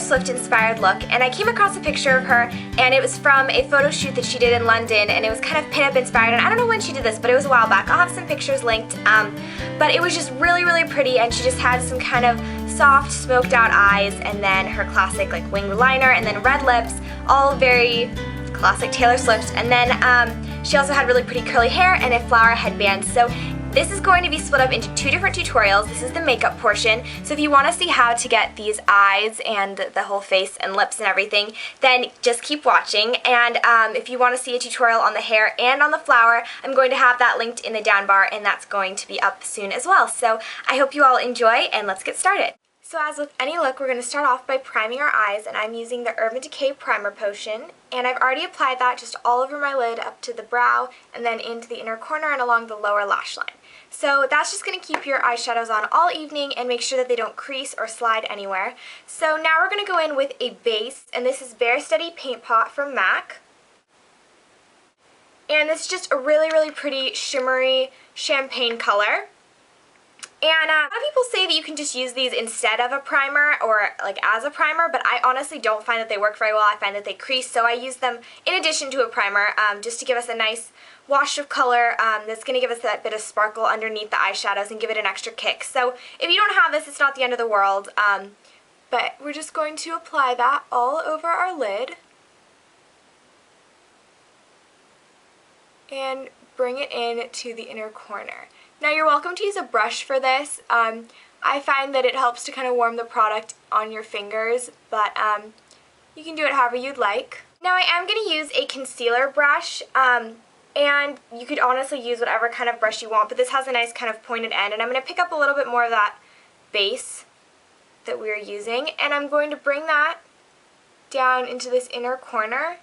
Swift inspired look, and I came across a picture of her, and it was from a photo shoot that she did in London, and it was kind of pin-up inspired, and I don't know when she did this, but it was a while back. I'll have some pictures linked, but it was just really, really pretty, and she just had some kind of soft, smoked out eyes, and then her classic like winged liner, and then red lips, all very classic Taylor Swift, and then she also had really pretty curly hair and a flower headband. So this is going to be split up into two different tutorials. This is the makeup portion, so if you want to see how to get these eyes and the whole face and lips and everything, then just keep watching. And if you want to see a tutorial on the hair and on the flower, I'm going to have that linked in the down bar, and that's going to be up soon as well. So I hope you all enjoy, and let's get started. So as with any look, we're going to start off by priming our eyes, and I'm using the Urban Decay Primer Potion, and I've already applied that just all over my lid up to the brow and then into the inner corner and along the lower lash line. So that's just going to keep your eyeshadows on all evening and make sure that they don't crease or slide anywhere. So now we're going to go in with a base, and this is Bare Steady Paint Pot from MAC. And this is just a really, really pretty shimmery champagne color. And a lot of people say that you can just use these instead of a primer or like as a primer, but I honestly don't find that they work very well. I find that they crease, so I use them in addition to a primer just to give us a nice wash of color that's going to give us that bit of sparkle underneath the eyeshadows and give it an extra kick. So if you don't have this, it's not the end of the world, but we're just going to apply that all over our lid and bring it in to the inner corner. Now you're welcome to use a brush for this. I find that it helps to kind of warm the product on your fingers, but you can do it however you'd like. Now I am going to use a concealer brush, and you could honestly use whatever kind of brush you want, but this has a nice kind of pointed end, and I'm going to pick up a little bit more of that base that we were using, and I'm going to bring that down into this inner corner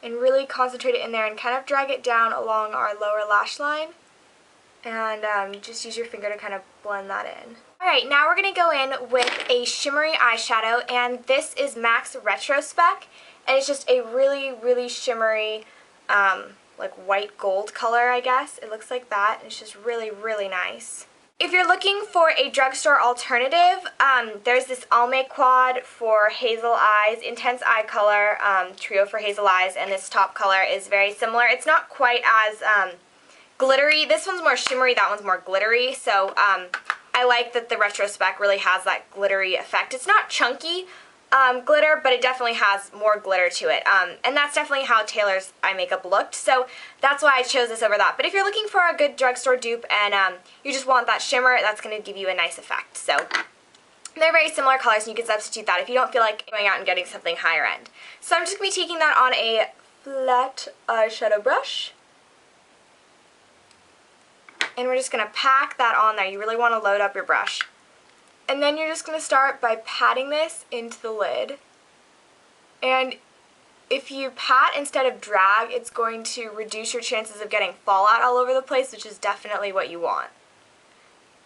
and really concentrate it in there and kind of drag it down along our lower lash line. And just use your finger to kind of blend that in. Alright, now we're going to go in with a shimmery eyeshadow, and this is MAC's Retro Spec, and it's just a really, really shimmery, like white gold color, I guess. It looks like that, and it's just really, really nice. If you're looking for a drugstore alternative, there's this Almay Quad for hazel eyes, Intense Eye Color Trio for hazel eyes, and this top color is very similar. It's not quite as glittery. This one's more shimmery, that one's more glittery, so I like that the Retro Spec really has that glittery effect. It's not chunky glitter, but it definitely has more glitter to it, and that's definitely how Taylor's eye makeup looked, so that's why I chose this over that. But if you're looking for a good drugstore dupe and you just want that shimmer, that's going to give you a nice effect. So they're very similar colors, and you can substitute that if you don't feel like going out and getting something higher end. So I'm just going to be taking that on a flat eyeshadow brush, and we're just going to pack that on there. You really want to load up your brush. And then you're just going to start by patting this into the lid. And if you pat instead of drag, it's going to reduce your chances of getting fallout all over the place, which is definitely what you want.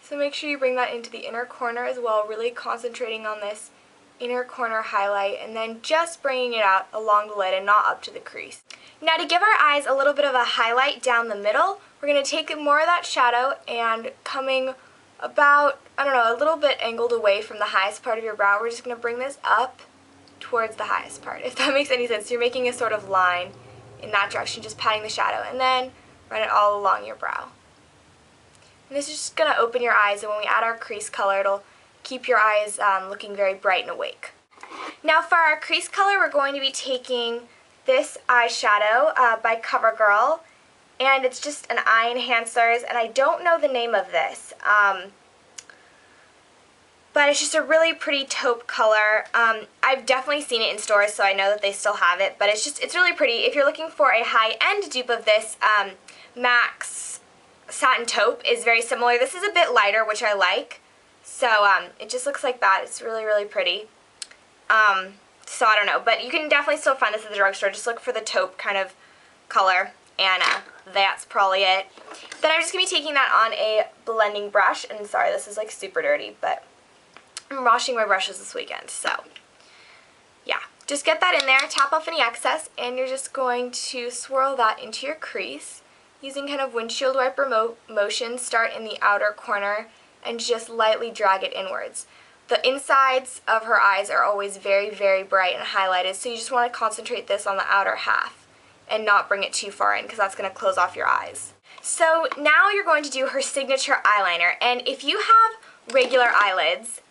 So make sure you bring that into the inner corner as well, really concentrating on this inner corner highlight, and then just bringing it out along the lid and not up to the crease. Now to give our eyes a little bit of a highlight down the middle, we're going to take more of that shadow and coming about, I don't know, a little bit angled away from the highest part of your brow, we're just going to bring this up towards the highest part, if that makes any sense. You're making a sort of line in that direction, just patting the shadow, and then run it all along your brow. And this is just going to open your eyes, and when we add our crease color, it'll keep your eyes looking very bright and awake. Now for our crease color, we're going to be taking this eyeshadow by CoverGirl, and it's just an eye enhancers, and I don't know the name of this, but it's just a really pretty taupe color. I've definitely seen it in stores, so I know that they still have it, but it's really pretty. If you're looking for a high-end dupe of this, MAC's Satin Taupe is very similar. This is a bit lighter, which I like, so it just looks like that. It's really, really pretty. So I don't know, but you can definitely still find this at the drugstore. Just look for the taupe kind of color, and that's probably it. Then I'm just going to be taking that on a blending brush, and sorry, this is like super dirty, but I'm washing my brushes this weekend, so yeah. Just get that in there, tap off any excess, and you're just going to swirl that into your crease using kind of windshield wiper motion. Start in the outer corner and just lightly drag it inwards. the insides of her eyes are always very, very bright and highlighted, so you just want to concentrate this on the outer half and not bring it too far in because that's going to close off your eyes. So now you're going to do her signature eyeliner, and if you have regular eyelids,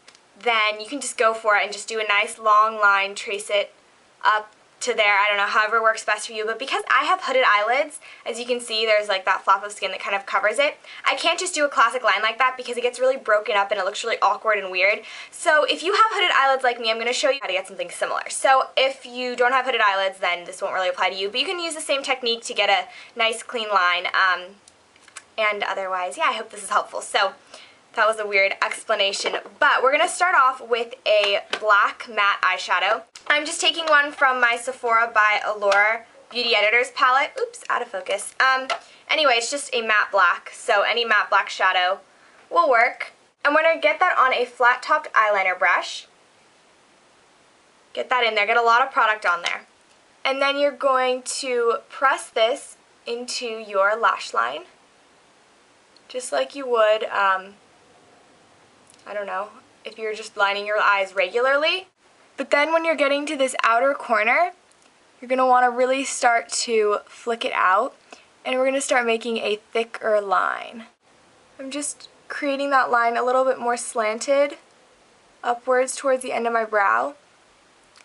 then you can just go for it and just do a nice long line, trace it up to there, I don't know, however works best for you. But because I have hooded eyelids, as you can see, there's like that flap of skin that kind of covers it. I can't just do a classic line like that because it gets really broken up and it looks really awkward and weird. So if you have hooded eyelids like me, I'm going to show you how to get something similar. So if you don't have hooded eyelids, then this won't really apply to you, but you can use the same technique to get a nice clean line. And otherwise, yeah, I hope this is helpful. So that was a weird explanation, but we're going to start off with a black matte eyeshadow. I'm just taking one from my Sephora by Allure Beauty Editors palette. Oops, out of focus. Anyway, it's just a matte black, so any matte black shadow will work. I'm going to get that on a flat-topped eyeliner brush. Get that in there, get a lot of product on there. And then you're going to press this into your lash line, just like you would, I don't know, if you're just lining your eyes regularly. But then when you're getting to this outer corner, you're going to want to really start to flick it out, and we're going to start making a thicker line. I'm just creating that line a little bit more slanted upwards towards the end of my brow.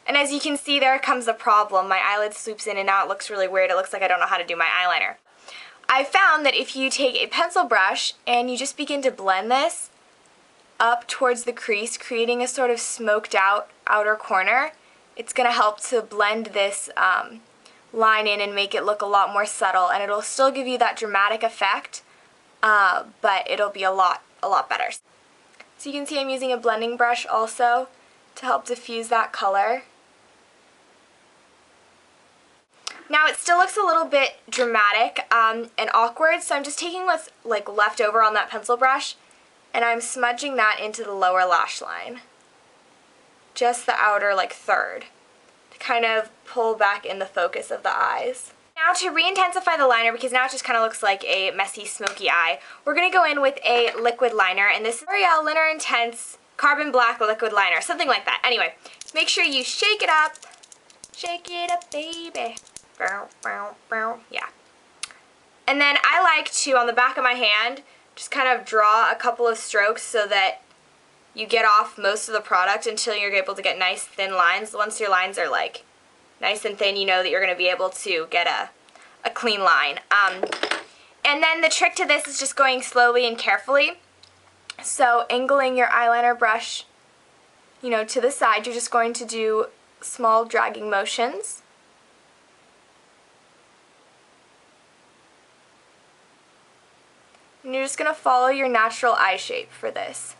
And as you can see, there comes the problem. My eyelid swoops in and now it looks really weird. It looks like I don't know how to do my eyeliner. I found that if you take a pencil brush and you just begin to blend this up towards the crease, creating a sort of smoked out outer corner, it's going to help to blend this line in and make it look a lot more subtle, and it'll still give you that dramatic effect, but it'll be a lot better. So you can see I'm using a blending brush also to help diffuse that color. Now it still looks a little bit dramatic and awkward, so I'm just taking what's like left over on that pencil brush and I'm smudging that into the lower lash line. Just the outer like third to kind of pull back in the focus of the eyes. Now to re-intensify the liner, because now it just kind of looks like a messy smoky eye, we're going to go in with a liquid liner, and this is L'Oreal Liner Intense Carbon Black Liquid Liner, something like that. Anyway, make sure you shake it up, baby. Yeah. And then I like to, on the back of my hand, just kind of draw a couple of strokes so that you get off most of the product until you're able to get nice thin lines. Once your lines are like nice and thin, you know that you're going to be able to get a clean line. And then the trick to this is just going slowly and carefully. So angling your eyeliner brush, you know, to the side, you're just going to do small dragging motions. And you're just going to follow your natural eye shape for this.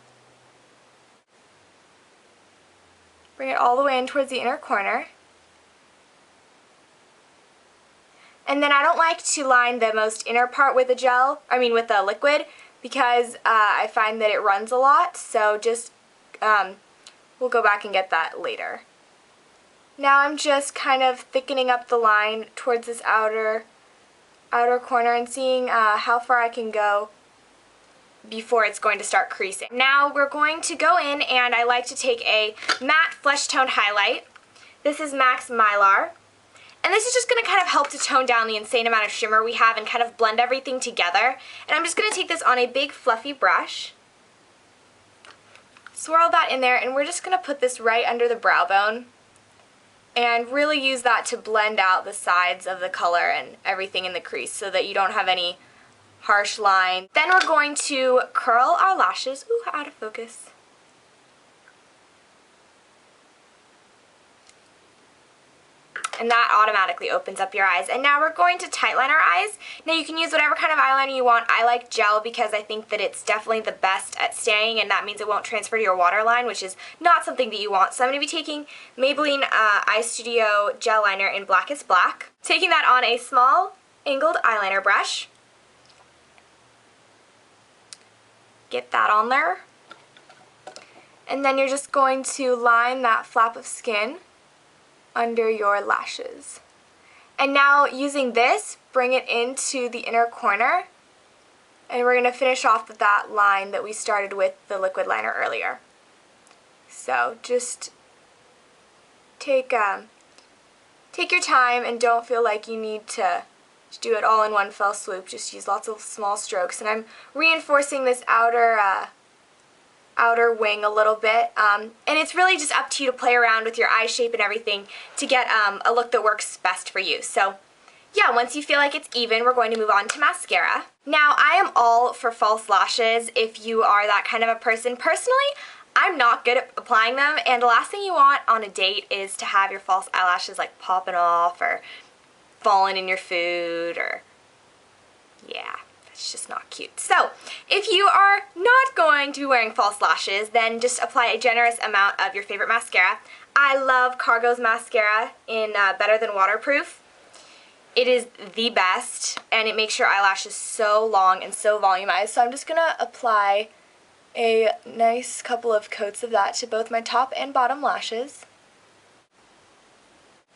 Bring it all the way in towards the inner corner. And then I don't like to line the most inner part with with the liquid, because I find that it runs a lot, so just, we'll go back and get that later. Now I'm just kind of thickening up the line towards this outer corner and seeing how far I can go before it's going to start creasing. Now we're going to go in, and I like to take a matte flesh toned highlight. This is MAC's Mylar. And this is just going to kind of help to tone down the insane amount of shimmer we have and kind of blend everything together. And I'm just going to take this on a big fluffy brush, swirl that in there, and we're just going to put this right under the brow bone and really use that to blend out the sides of the color and everything in the crease so that you don't have any harsh line. Then we're going to curl our lashes. Ooh, out of focus. And that automatically opens up your eyes. And now we're going to tightline our eyes. Now you can use whatever kind of eyeliner you want. I like gel because I think that it's definitely the best at staying, and that means it won't transfer to your waterline, which is not something that you want. So I'm going to be taking Maybelline Eye Studio Gel Liner in Blackest Black. Taking that on a small angled eyeliner brush. Get that on there. And then you're just going to line that flap of skin under your lashes. And now using this, bring it into the inner corner, and we're going to finish off with that line that we started with the liquid liner earlier. So just take your time and don't feel like you need to do it all in one fell swoop. Just use lots of small strokes. And I'm reinforcing this outer wing a little bit. And it's really just up to you to play around with your eye shape and everything to get a look that works best for you. So yeah, once you feel like it's even, we're going to move on to mascara. Now, I am all for false lashes if you are that kind of a person. Personally, I'm not good at applying them, and the last thing you want on a date is to have your false eyelashes like popping off or falling in your food, or yeah, it's just not cute. So if you are not going to be wearing false lashes, then just apply a generous amount of your favorite mascara. I love Cargo's mascara in Better Than Waterproof. It is the best, and it makes your eyelashes so long and so volumized. So I'm just going to apply a nice couple of coats of that to both my top and bottom lashes.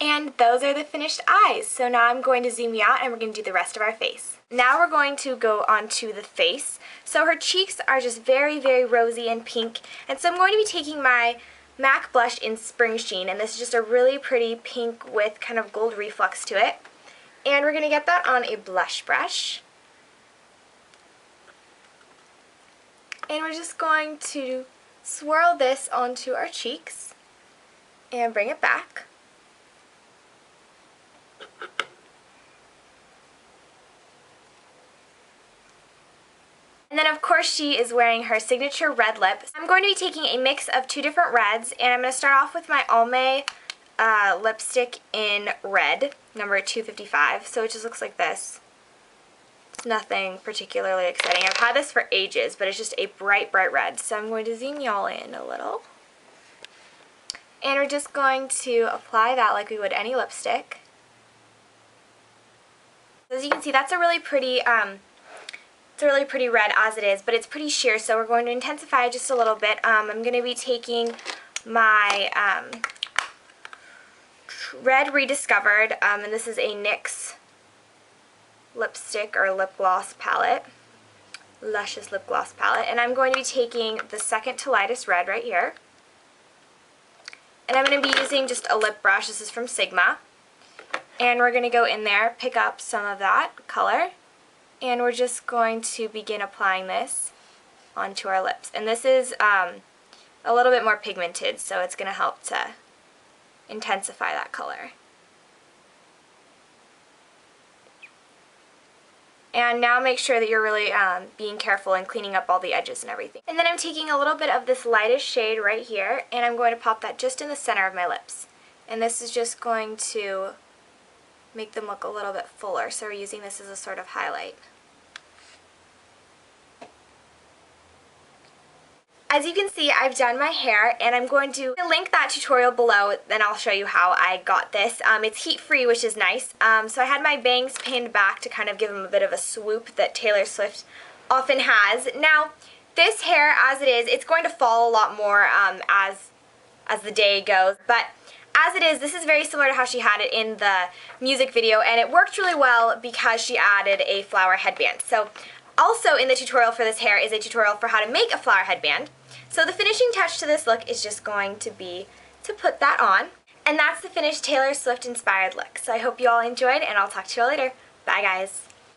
And those are the finished eyes. So now I'm going to zoom you out and we're going to do the rest of our face. Now we're going to go on to the face. So her cheeks are just very, very rosy and pink. And so I'm going to be taking my MAC blush in Spring Sheen, and this is just a really pretty pink with kind of gold reflex to it. And we're going to get that on a blush brush. And we're just going to swirl this onto our cheeks and bring it back. And then of course she is wearing her signature red lip. I'm going to be taking a mix of two different reds, and I'm going to start off with my Almay lipstick in red, number 255. So it just looks like this. It's nothing particularly exciting. I've had this for ages, but it's just a bright, bright red. So I'm going to zoom y'all in a little. And we're just going to apply that like we would any lipstick. As you can see, that's a really pretty red as it is, but it's pretty sheer, so we're going to intensify just a little bit. I'm going to be taking my Red Rediscovered, and this is a NYX lipstick or lip gloss palette, Luscious lip gloss palette, and I'm going to be taking the second to lightest red right here, and I'm going to be using just a lip brush. This is from Sigma, and we're going to go in there, pick up some of that color, and we're just going to begin applying this onto our lips. And this is a little bit more pigmented, so it's going to help to intensify that color. And now make sure that you're really being careful and cleaning up all the edges and everything. And then I'm taking a little bit of this lightest shade right here, and I'm going to pop that just in the center of my lips. And this is just going to make them look a little bit fuller, so we're using this as a sort of highlight. As you can see, I've done my hair, and I'm going to link that tutorial below, then I'll show you how I got this. It's heat-free, which is nice. So I had my bangs pinned back to kind of give them a bit of a swoop that Taylor Swift often has. Now, this hair, as it is, it's going to fall a lot more as the day goes, but as it is, this is very similar to how she had it in the music video, and it worked really well because she added a flower headband. So also in the tutorial for this hair is a tutorial for how to make a flower headband. So the finishing touch to this look is just going to be to put that on. And that's the finished Taylor Swift inspired look. So I hope you all enjoyed, and I'll talk to you all later. Bye guys.